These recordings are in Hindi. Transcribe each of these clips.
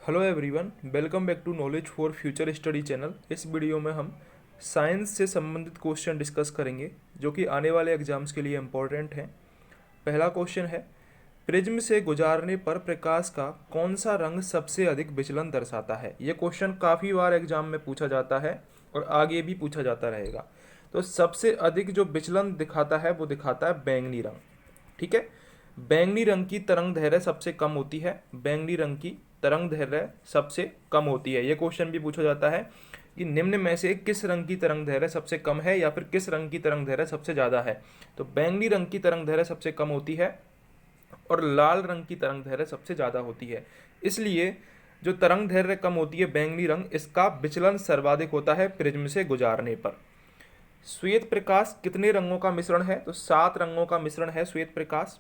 Hello everyone, welcome back to knowledge for future study channel. इस वीडियो में हम साइंस से संबंधित क्वेश्चन डिस्कस करेंगे जो कि आने वाले एग्जाम्स के लिए इम्पोर्टेंट हैं। पहला क्वेश्चन है, प्रिज्म से गुजारने पर प्रकाश का कौन सा रंग सबसे अधिक विचलन दर्शाता है। ये क्वेश्चन काफ़ी बार एग्जाम में पूछा जाता है और आगे भी पूछा जाता रहेगा। तो सबसे अधिक जो विचलन दिखाता है वो दिखाता है बैंगनी रंग। ठीक है, बैंगनी रंग की तरंग दैर्घ्य सबसे कम होती है। बैंगनी रंग की तरंग दैर्घ्य सबसे कम होती है। ये क्वेश्चन भी पूछा जाता है कि निम्न में से किस रंग की तरंग दैर्घ्य सबसे कम है या फिर किस रंग की तरंग दैर्घ्य सबसे ज़्यादा है। तो बैंगनी रंग की तरंग दैर्घ्य सबसे कम होती है और लाल रंग की तरंग दैर्घ्य सबसे ज़्यादा होती है। इसलिए जो तरंग दैर्घ्य कम होती है बैंगनी रंग, इसका विचलन सर्वाधिक होता है प्रिज्म से गुजारने पर। श्वेत प्रकाश कितने रंगों का मिश्रण है? तो 7 रंगों का मिश्रण है श्वेत प्रकाश।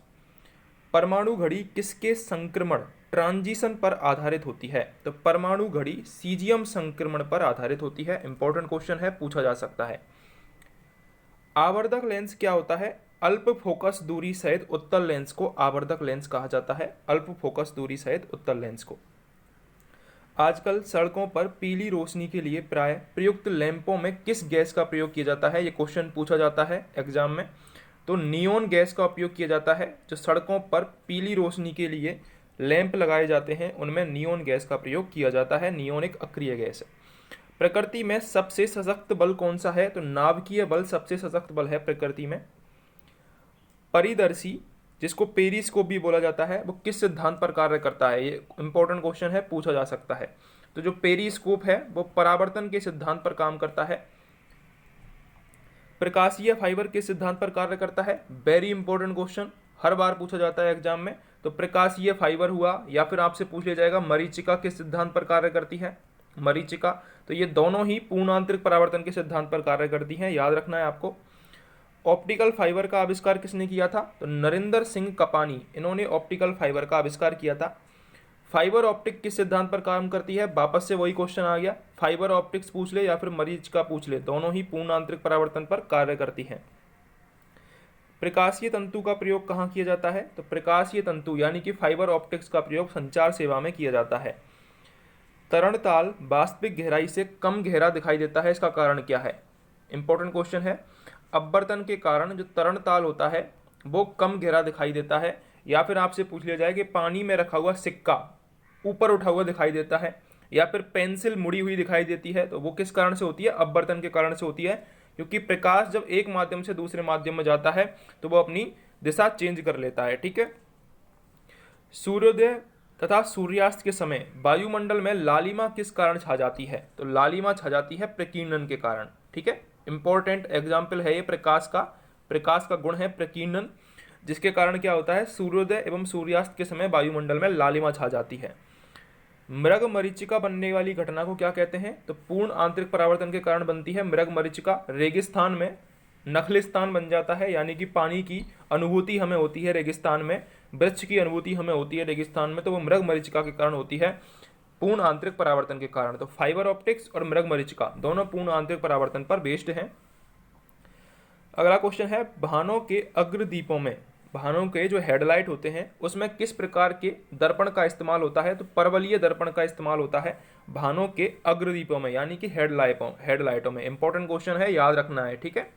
परमाणु घड़ी किसके संक्रमण ट्रांजिशन पर आधारित होती है? तो परमाणु घड़ी सीजियम संक्रमण पर आधारित होती है। इंपॉर्टेंट क्वेश्चन है, पूछा जा सकता है। आवर्धक लेंस क्या होता है? अल्प फोकस दूरी सहित उत्तल लेंस को आवर्धक लेंस कहा जाता है। अल्प फोकस दूरी सहित उत्तल लेंस को। आजकल सड़कों पर पीली रोशनी के लिए प्राय प्रयुक्त लैंपों में किस गैस का प्रयोग किया जाता है? ये क्वेश्चन पूछा जाता है एग्जाम में। तो नियोन गैस का उपयोग किया जाता है। जो सड़कों पर पीली रोशनी के लिए लैंप लगाए जाते हैं उनमें नियोन गैस का प्रयोग किया जाता है। नियोन एक अक्रिय गैस है। प्रकृति में सबसे सशक्त बल कौन सा है? तो नाभिकीय बल सबसे सशक्त बल है प्रकृति में। परिदर्शी, जिसको पेरिस्कोप भी बोला जाता है, वो किस सिद्धांत पर कार्य करता है? ये इंपॉर्टेंट क्वेश्चन है, पूछा जा सकता है। तो जो पेरिस्कोप है वो परावर्तन के सिद्धांत पर काम करता है। प्रकाशीय फाइबर किस सिद्धांत पर कार्य करता है? वेरी इंपॉर्टेंट क्वेश्चन, हर बार पूछा जाता है एग्जाम में। तो प्रकाशीय फाइबर हुआ, या फिर आपसे पूछ लिया जाएगा मरीचिका किस सिद्धांत पर कार्य करती है? मरीचिका। तो ये दोनों ही पूर्ण आंतरिक परावर्तन के सिद्धांत पर कार्य करती हैं, याद रखना है आपको। ऑप्टिकल फाइबर का आविष्कार किसने किया था? तो नरेंद्र सिंह कपानी, इन्होंने ऑप्टिकल फाइबर का आविष्कार किया था। फाइबर ऑप्टिक किस सिद्धांत पर काम करती है? वापस से वही क्वेश्चन आ गया, फाइबर ऑप्टिक्स पूछ ले या फिर मरीचिका पूछ ले, दोनों ही पूर्ण आंतरिक परावर्तन पर कार्य करती हैं। प्रकाशीय तंतु का प्रयोग कहाँ किया जाता है? तो प्रकाशीय तंतु यानी कि फाइबर ऑप्टिक्स का प्रयोग संचार सेवा में किया जाता है। तरणताल वास्तविक गहराई से कम गहरा दिखाई देता है, इसका कारण क्या है? इंपॉर्टेंट क्वेश्चन है। अपवर्तन के कारण जो तरणताल होता है वो कम गहरा दिखाई देता है। या फिर आपसे पूछ लिया जाए कि पानी में रखा हुआ सिक्का ऊपर उठा हुआ दिखाई देता है या फिर पेंसिल मुड़ी हुई दिखाई देती है, तो वो किस कारण से होती है? अपवर्तन के कारण से होती है। क्योंकि प्रकाश जब एक माध्यम से दूसरे माध्यम में जाता है तो वो अपनी दिशा चेंज कर लेता है। ठीक है। सूर्योदय तथा सूर्यास्त के समय वायुमंडल में लालिमा किस कारण छा जाती है? तो लालिमा छा जाती है प्रकीर्णन के कारण। ठीक है, इंपॉर्टेंट एग्जाम्पल है ये प्रकाश का गुण है प्रकीर्णन, जिसके कारण क्या होता है? सूर्योदय एवं सूर्यास्त के समय वायुमंडल में लालिमा छा जाती है। मृग मरीचिका बनने वाली घटना को क्या कहते हैं? तो पूर्ण आंतरिक परावर्तन के कारण बनती है मृग मरीचिका। रेगिस्तान में नखलिस्तान बन जाता है, यानी कि पानी की अनुभूति हमें होती है रेगिस्तान में, वृक्ष की अनुभूति हमें होती है रेगिस्तान में, तो वो मृग मरीचिका के कारण होती है, पूर्ण आंतरिक परावर्तन के कारण। तो फाइबर ऑप्टिक्स और मृग मरीचिका दोनों पूर्ण आंतरिक परावर्तन पर बेस्ड हैं। अगला क्वेश्चन है, वाहनों के अग्रदीपों में, वाहनों के जो हेडलाइट होते हैं उसमें किस प्रकार के दर्पण का इस्तेमाल होता है? तो परवलीय दर्पण का इस्तेमाल होता है वाहनों के अग्रदीपों में, यानी कि हेडलाइटों में। इंपॉर्टेंट क्वेश्चन है, याद रखना है। ठीक है।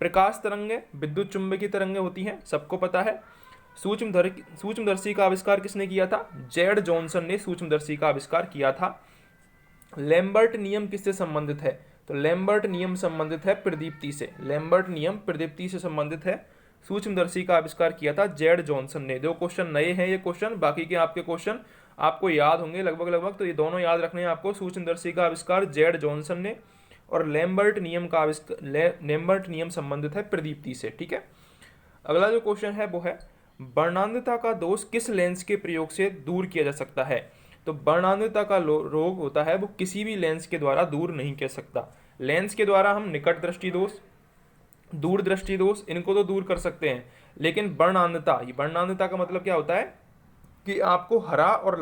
प्रकाश तरंगें विद्युत चुंबकीय तरंगें होती हैं, सबको पता है। सूक्ष्मदर्शी का आविष्कार किसने किया था? जेड जॉनसन ने सूक्ष्मदर्शी का आविष्कार किया था। लैम्बर्ट नियम किससे संबंधित है? तो लैम्बर्ट नियम संबंधित है प्रदीप्ति से। लैम्बर्ट नियम प्रदीप्ति से संबंधित है। सूक्ष्मदर्शी का आविष्कार किया था जेड जॉनसन ने। दो क्वेश्चन नए हैं ये क्वेश्चन, बाकी के आपके क्वेश्चन आपको याद होंगे लगभग, तो ये दोनों याद रखने हैं आपको। सूक्ष्मदर्शी का आविष्कार जेड जॉनसन ने और लैम्बर्ट नियम का आविष्कार, लैम्बर्ट नियम संबंधित है प्रदीप्ति से। ठीक है। अगला जो क्वेश्चन है वो है, वर्णांधता का दोष किस लेंस के प्रयोग से दूर किया जा सकता है? तो वर्णांधता का रोग होता है वो किसी भी लेंस के द्वारा दूर नहीं किया सकता। लेंस के द्वारा हम निकट दृष्टि दोष, दूर दृष्टि दोष, इनको तो दूर कर सकते हैं, लेकिन वर्णांधता, ये वर्णांधता का मतलब क्या होता है कि आपको हरा और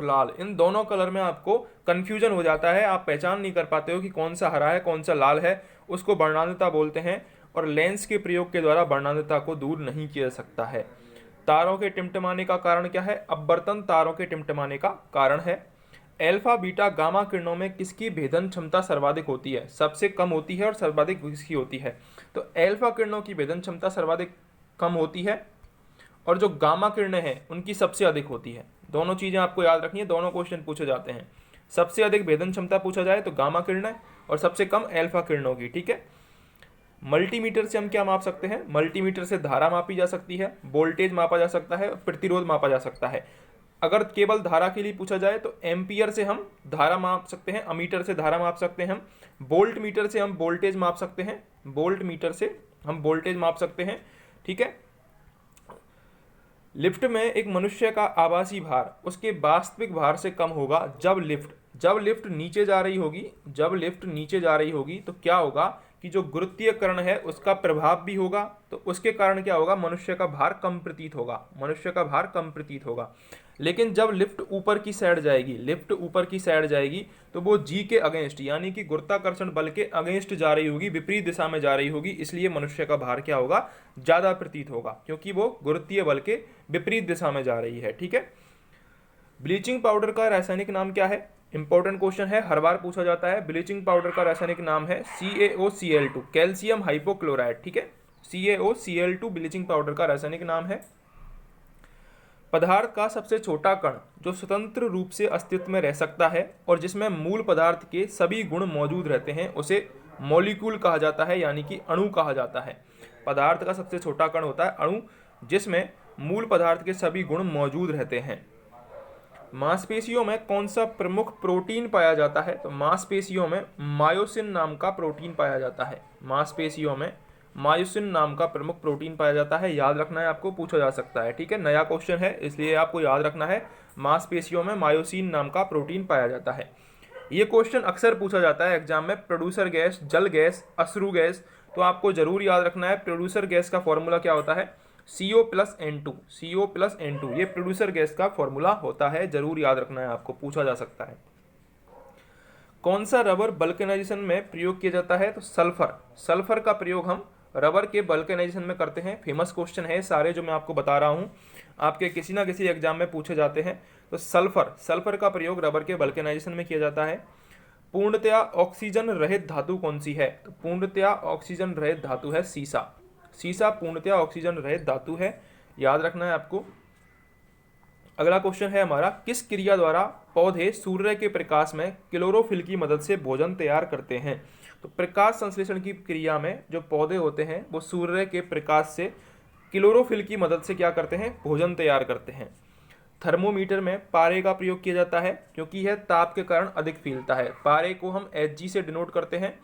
लाल इन दोनों कलर में आपको कंफ्यूजन हो जाता है, आप पहचान नहीं कर पाते हो कि कौन सा हरा है कौन सा लाल है, उसको वर्णांधता बोलते हैं। और लेंस के प्रयोग के द्वारा वर्णांधता को दूर नहीं किया जा सकता है। तारों के टिमटिमाने का कारण क्या है? अपवर्तन तारों के टिमटिमाने का कारण है। अल्फा बीटा गामा किरणों में किसकी भेदन क्षमता सर्वाधिक होती है? सबसे कम होती है और सर्वाधिक किसकी होती है? तो अल्फा किरणों की भेदन क्षमता सर्वाधिक कम होती है और जो गामा किरणें हैं उनकी सबसे अधिक होती है। दोनों चीज़ें आपको याद रखनी है, दोनों क्वेश्चन पूछे जाते हैं। सबसे अधिक भेदन क्षमता पूछा जाए तो गामा किरणें और सबसे कम अल्फा किरणों की। ठीक है। मल्टीमीटर से हम क्या माप सकते हैं? मल्टीमीटर से धारा मापी जा सकती है, वोल्टेज मापा जा सकता है, प्रतिरोध मापा जा सकता है। अगर केवल धारा के लिए पूछा जाए तो एम्पियर से हम धारा माप सकते हैं, अमीटर से धारा माप सकते हैं, हम वोल्ट मीटर से हम वोल्टेज माप सकते हैं, वोल्ट मीटर से हम वोल्टेज माप सकते हैं। ठीक है। लिफ्ट में एक मनुष्य का आभासी भार उसके वास्तविक भार से कम होगा जब लिफ्ट नीचे जा रही होगी। जब लिफ्ट नीचे जा रही होगी तो क्या होगा कि जो गुरुत्वीयकरण है उसका प्रभाव भी होगा, तो उसके कारण क्या होगा? मनुष्य का भार कम प्रतीत होगा, मनुष्य का भार कम प्रतीत होगा। लेकिन जब लिफ्ट ऊपर की साइड जाएगी तो वो जी के अगेंस्ट यानी कि गुरुत्वाकर्षण बल के अगेंस्ट जा रही होगी, विपरीत दिशा में जा रही होगी, इसलिए मनुष्य का भार क्या होगा? ज़्यादा प्रतीत होगा, क्योंकि वो गुरुत्वीय बल के विपरीत दिशा में जा रही है। ठीक है। ब्लीचिंग पाउडर का रासायनिक नाम क्या है? इंपॉर्टेंट क्वेश्चन है, हर बार पूछा जाता है। ब्लीचिंग पाउडर का रासायनिक नाम है CaOCl2, कैल्शियम हाइपोक्लोराइड। ठीक है। CaOCl2 ब्लीचिंग पाउडर का रासायनिक नाम है। पदार्थ का सबसे छोटा कण जो स्वतंत्र रूप से अस्तित्व में रह सकता है और जिसमें मूल पदार्थ के सभी गुण मौजूद रहते हैं उसे मॉलिक्यूल कहा जाता है, यानी कि अणु कहा जाता है। पदार्थ का सबसे छोटा कण होता है अणु, जिसमें मूल पदार्थ के सभी गुण मौजूद रहते हैं। मांसपेशियों में कौन सा प्रमुख प्रोटीन पाया जाता है? तो मांसपेशियों में मायोसिन नाम का प्रोटीन पाया जाता है। मांसपेशियों में मायोसिन नाम का प्रमुख प्रोटीन पाया जाता है। याद रखना है, आपको पूछा जा सकता है। ठीक है। नया क्वेश्चन है इसलिए आपको याद रखना है, मांसपेशियों में मायोसिन नाम का प्रोटीन पाया जाता है। ये क्वेश्चन अक्सर पूछा जाता है एग्जाम में। प्रोड्यूसर गैस, जल गैस, अश्रु गैस, तो आपको जरूर याद रखना है प्रोड्यूसर गैस का फॉर्मूला क्या होता है? CO+N2। CO+N2 ये प्रोड्यूसर गैस का फॉर्मूला होता है, जरूर याद रखना है, आपको पूछा जा सकता है। कौन सा रबर वल्केनाइजेशन में प्रयोग किया जाता है? तो सल्फर का प्रयोग हम रबर के वल्केनाइजेशन में करते हैं। फेमस क्वेश्चन है सारे जो मैं आपको बता रहा हूँ, आपके किसी ना किसी एग्जाम में पूछे जाते हैं। तो सल्फर का प्रयोग रबर के वल्केनाइजेशन में किया जाता है। पूर्णतया ऑक्सीजन रहित धातु कौन सी है? तो पूर्णतया ऑक्सीजन रहित धातु है सीसा पूर्णतया ऑक्सीजन रहित धातु है, याद रखना है आपको। अगला क्वेश्चन है हमारा, किस क्रिया द्वारा पौधे सूर्य के प्रकाश में क्लोरोफिल की मदद से भोजन तैयार करते हैं? तो प्रकाश संश्लेषण की क्रिया में जो पौधे होते हैं वो सूर्य के प्रकाश से क्लोरोफिल की मदद से क्या करते हैं? भोजन तैयार करते हैं। थर्मोमीटर में पारे का प्रयोग किया जाता है क्योंकि यह ताप के कारण अधिक फीलता है। पारे को हम Hg से डिनोट करते हैं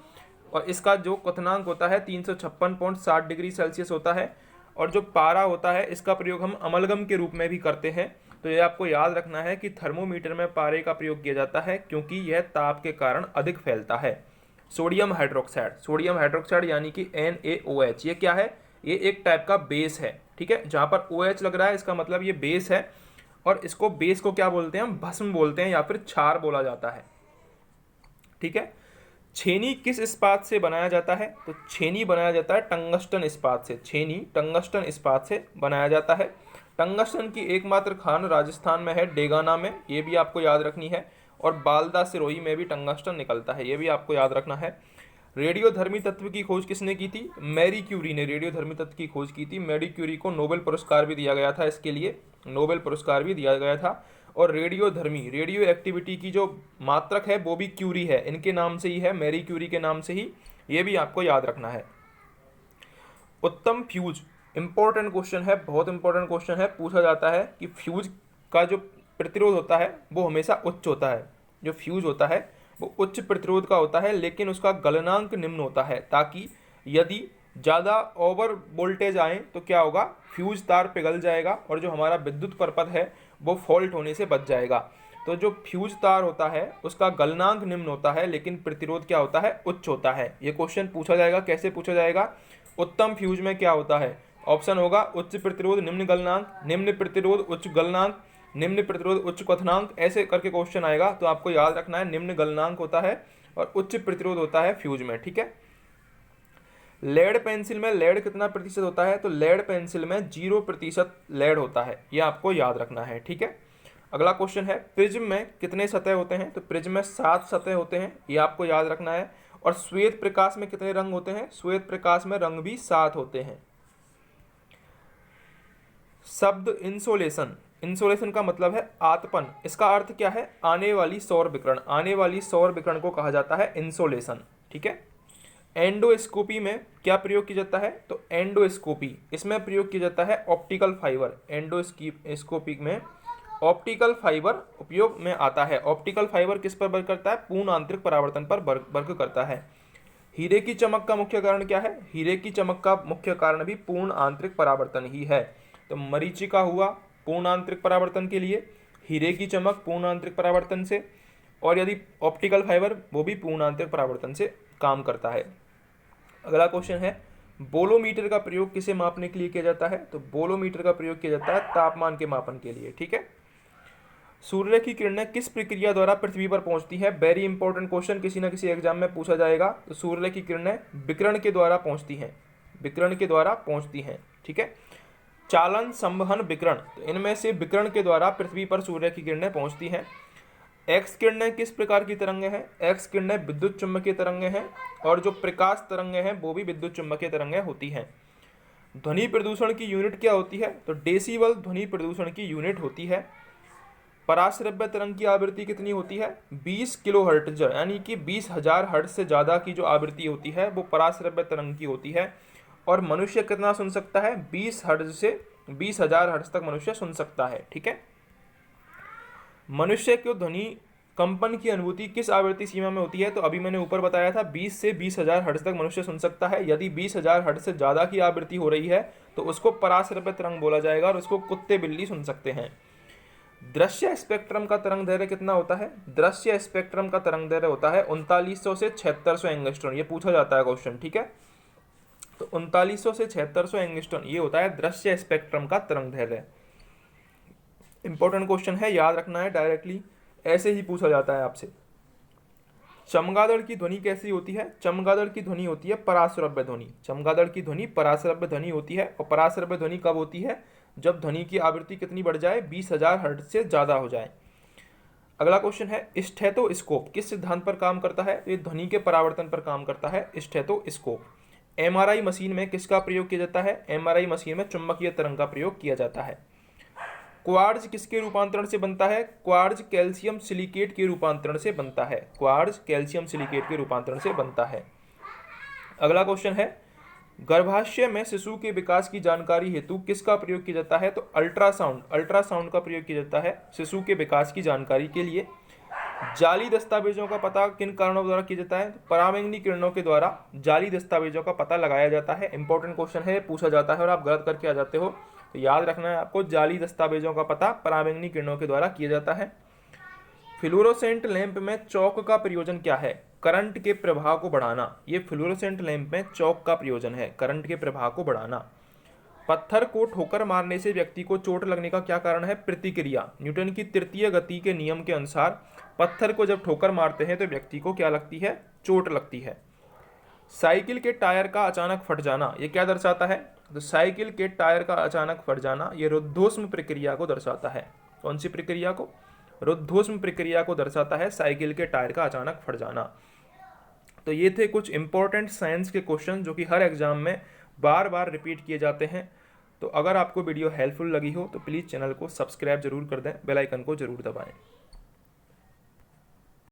और इसका जो क्वथनांक होता है 356.60 डिग्री सेल्सियस होता है। और जो पारा होता है इसका प्रयोग हम अमलगम के रूप में भी करते हैं। तो ये आपको याद रखना है कि थर्मोमीटर में पारे का प्रयोग किया जाता है क्योंकि यह ताप के कारण अधिक फैलता है। सोडियम हाइड्रोक्साइड यानी कि NaOH, ये क्या है? ये एक टाइप का बेस है। ठीक है। जहाँ पर OH लग रहा है इसका मतलब ये बेस है, और इसको बेस को क्या बोलते हैं? हम भस्म बोलते हैं या फिर क्षार बोला जाता है। ठीक है। छेनी किस इस्पात से बनाया जाता है? तो छेनी बनाया जाता है टंगस्टन इस्पात से। छेनी टंगस्टन इस्पात से बनाया जाता है। टंगस्टन की एकमात्र खान राजस्थान में है, डेगाना में, ये भी आपको याद रखनी है। और बालदा सिरोही में भी टंगस्टन निकलता है, ये भी आपको याद रखना है। रेडियोधर्मी तत्व की खोज किसने की थी? मैरी क्यूरी ने रेडियोधर्मी तत्व की खोज की थी। मैरी क्यूरी को नोबेल पुरस्कार भी दिया गया था, इसके लिए नोबेल पुरस्कार भी दिया गया था। और रेडियो एक्टिविटी की जो मात्रक है वो भी क्यूरी है, इनके नाम से ही है, मैरी क्यूरी के नाम से ही, ये भी आपको याद रखना है। उत्तम फ्यूज, इंपॉर्टेंट क्वेश्चन है, बहुत इंपॉर्टेंट क्वेश्चन है। पूछा जाता है कि फ्यूज का जो प्रतिरोध होता है वो हमेशा उच्च होता है। जो फ्यूज होता है वो उच्च प्रतिरोध का होता है, लेकिन उसका गलनांक निम्न होता है, ताकि यदि ज़्यादा ओवर वोल्टेज आए तो क्या होगा? फ्यूज तार पिघल जाएगा और जो हमारा विद्युत परपथ है वो फॉल्ट होने से बच जाएगा। तो जो फ्यूज तार होता है उसका गलनांक निम्न होता है, लेकिन प्रतिरोध क्या होता है? उच्च होता है। ये क्वेश्चन पूछा जाएगा, कैसे पूछा जाएगा? उत्तम फ्यूज में क्या होता है? ऑप्शन होगा उच्च प्रतिरोध निम्न गलनांक, निम्न प्रतिरोध उच्च गलनांक, निम्न प्रतिरोध उच्च क्वथनांक, ऐसे करके क्वेश्चन आएगा। तो आपको याद रखना है निम्न गलनांक होता है और उच्च प्रतिरोध होता है फ्यूज में। ठीक है। लेड पेंसिल में लेड कितना प्रतिशत होता है? तो लेड पेंसिल में 0% लेड होता है, ये आपको याद रखना है, ठीक है। अगला क्वेश्चन है, प्रिज्म में कितने सतह होते हैं? तो प्रिज्म में 7 सतह होते हैं, ये आपको याद रखना है। और श्वेत प्रकाश में कितने रंग होते हैं? श्वेत प्रकाश में रंग भी 7 होते हैं। शब्द इंसोलेशन, इंसोलेशन का मतलब है आतपन, इसका अर्थ क्या है? आने वाली सौर विकिरण, आने वाली सौर विकिरण को कहा जाता है इंसोलेशन, ठीक है। एंडोस्कोपी में क्या प्रयोग किया जाता है? तो एंडोस्कोपी, इसमें प्रयोग किया जाता है ऑप्टिकल फाइबर। एंडोस्कोपी में ऑप्टिकल फाइबर उपयोग में आता है। ऑप्टिकल फाइबर किस पर वर्क करता है? पूर्ण आंतरिक परावर्तन पर वर्क करता है। हीरे की चमक का मुख्य कारण क्या है? हीरे की चमक का मुख्य कारण भी पूर्ण आंतरिक परावर्तन ही है। तो मरीचिका हुआ पूर्ण आंतरिक परावर्तन के लिए, हीरे की चमक पूर्ण आंतरिक परावर्तन से, और यदि ऑप्टिकल फाइबर वो भी पूर्ण आंतरिक परावर्तन से काम करता है। अगला क्वेश्चन है, बोलोमीटर का प्रयोग किसे मापने के लिए किया जाता है? तो बोलोमीटर का प्रयोग किया जाता है तापमान के मापन के लिए, ठीक है। सूर्य की किरणें किस प्रक्रिया द्वारा पृथ्वी पर पहुंचती है? वेरी इंपॉर्टेंट क्वेश्चन, किसी न किसी एग्जाम में पूछा जाएगा। तो सूर्य की किरणें विकिरण के द्वारा पहुंचती हैं, विकिरण के द्वारा पहुंचती हैं, ठीक है। चालन, संवहन, विकिरण, तो इनमें से विकिरण के द्वारा पृथ्वी पर सूर्य की किरणें पहुंचती हैं। एक्स किरणें किस प्रकार की तरंगें हैं? एक्स किरणें विद्युत चुम्बकीय तरंगें हैं, और जो प्रकाश तरंगें हैं वो भी विद्युत चुम्बकीय तरंगें होती हैं। ध्वनि प्रदूषण की यूनिट क्या होती है? तो डेसिबल ध्वनि प्रदूषण की यूनिट होती है। पराश्रव्य तरंग की आवृत्ति कितनी होती है? 20 किलोहर्ट्ज, यानी कि 20,000 हर्ट्ज से ज़्यादा की जो आवृत्ति होती है वो पराश्रव्य तरंग की होती है। और मनुष्य कितना सुन सकता है? 20 हर्ट्ज से 20,000 हर्ट्ज तक मनुष्य सुन सकता है, ठीक है। मनुष्य को ध्वनि कंपन की अनुभूति किस आवृत्ति सीमा में होती है? तो अभी मैंने ऊपर बताया था 20 से 20,000 हर्ट्ज तक मनुष्य सुन सकता है। यदि 20,000 हर्ट्ज से ज़्यादा की आवृत्ति हो रही है तो उसको पराश्रव्य तरंग बोला जाएगा, और उसको कुत्ते बिल्ली सुन सकते हैं। दृश्य स्पेक्ट्रम का तरंग दैर्घ्य कितना होता है? दृश्य स्पेक्ट्रम का तरंग दैर्घ्य होता है 3900 से 7600 एंगस्ट्रॉन, ये पूछा जाता है क्वेश्चन, ठीक है। तो 3900 से 7600 एंगस्ट्रॉन ये होता है दृश्य स्पेक्ट्रम का तरंग दैर्घ्य। इंपॉर्टेंट क्वेश्चन है, याद रखना है, डायरेक्टली ऐसे ही पूछा जाता है आपसे। चमगादड़ की ध्वनि कैसी होती है? चमगादड़ की ध्वनि होती है पराश्रव्य ध्वनि। चमगादड़ की ध्वनि पराश्रव्य ध्वनि होती है। और पराश्रव्य ध्वनि कब होती है? जब ध्वनि की आवृत्ति कितनी बढ़ जाए? 20,000 हर्ट्ज से ज़्यादा हो जाए। अगला क्वेश्चन है, स्टेथोस्कोप किस सिद्धांत पर काम करता है? ये ध्वनि के परावर्तन पर काम करता है स्टेथोस्कोप। एमआरआई मशीन में किसका प्रयोग किया जाता है? एमआरआई मशीन में चुंबकीय तरंग का प्रयोग किया जाता है। क्वार्ट्ज किसके रूपांतरण से बनता है? क्वार्ट्ज कैल्शियम सिलिकेट के रूपांतरण से बनता है। क्वार्ट्ज कैल्शियम सिलिकेट के रूपांतरण से बनता है। अगला क्वेश्चन है, गर्भाशय में शिशु के विकास की जानकारी हेतु किसका प्रयोग किया जाता है? तो अल्ट्रासाउंड, अल्ट्रासाउंड का प्रयोग किया जाता है शिशु के विकास की जानकारी के लिए। जाली दस्तावेजों का पता किन कारणों द्वारा किया जाता है? पराबैंगनी किरणों के द्वारा जाली दस्तावेजों का पता लगाया जाता है। इंपॉर्टेंट क्वेश्चन है, पूछा जाता है और आप गलत करके आ जाते हो, तो याद रखना है आपको, जाली दस्तावेजों का पता पराबैंगनी किरणों के द्वारा किया जाता है। फ्लोरोसेंट लैंप में चौक का प्रयोजन क्या है? करंट के प्रवाह को बढ़ाना। ये फ्लोरोसेंट लैंप में चौक का प्रयोजन है, करंट के प्रवाह को बढ़ाना। पत्थर को ठोकर मारने से व्यक्ति को चोट लगने का क्या कारण है? प्रतिक्रिया। न्यूटन की तृतीय गति के नियम के अनुसार पत्थर को जब ठोकर मारते हैं तो व्यक्ति को क्या लगती है? चोट लगती है। साइकिल के टायर का अचानक फट जाना ये क्या दर्शाता है? तो साइकिल के टायर का अचानक फट जाना ये रुद्धोष्म प्रक्रिया को दर्शाता है। कौन सी प्रक्रिया को? रुद्धोष्म प्रक्रिया को दर्शाता है साइकिल के टायर का अचानक फट जाना। तो ये थे कुछ इंपॉर्टेंट साइंस के क्वेश्चन जो कि हर एग्जाम में बार बार रिपीट किए जाते हैं। तो अगर आपको वीडियो हेल्पफुल लगी हो तो प्लीज़ चैनल को सब्सक्राइब जरूर कर दें, बेल आइकन को जरूर दबाएं।